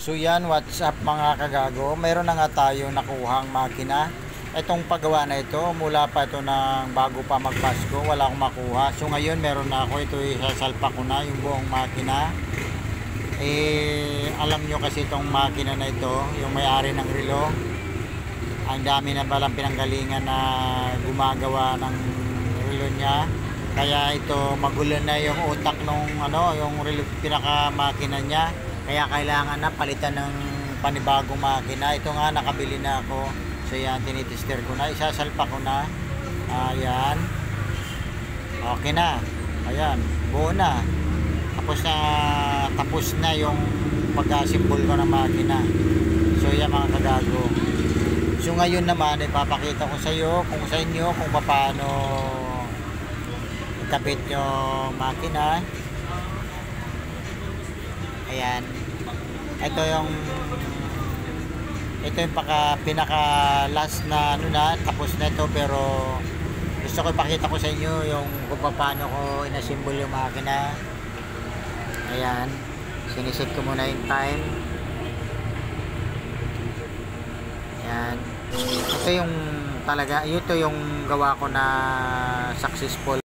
So yan, what's up mga kagago? Mayroon na nga tayo nakuhang makina. Itong paggawa na ito, mula pa ito ng bago pa magpasko, wala akong makuha. So ngayon meron na ako, ito isasalpa ko na yung buong makina. Alam nyo kasi itong makina na ito, yung may-ari ng relo, ang dami na balang pinanggalingan na gumagawa ng relo niya. Kaya ito magulo na yung utak nung yung relo, pinaka makina niya. Kaya kailangan na palitan ng panibagong makina. Ito nga, nakabili na ako. So yan, tinitester ko na. Isasalpa ko na. Ayan. Okay na. Ayan. Buo na. Tapos na yung pag-asimbol ko ng makina. So yan mga kagago. So ngayon naman, ipapakita ko sa iyo, kung sa inyo, kung paano ikabit yung makina. Ayan. Ito yung pinaka last na tapos na ito, pero gusto ko ipakita ko sa inyo yung kung paano ko inasimbol yung makina. Ayan. Siniset ko muna yung time. Ayan. Ito yung gawa ko na successful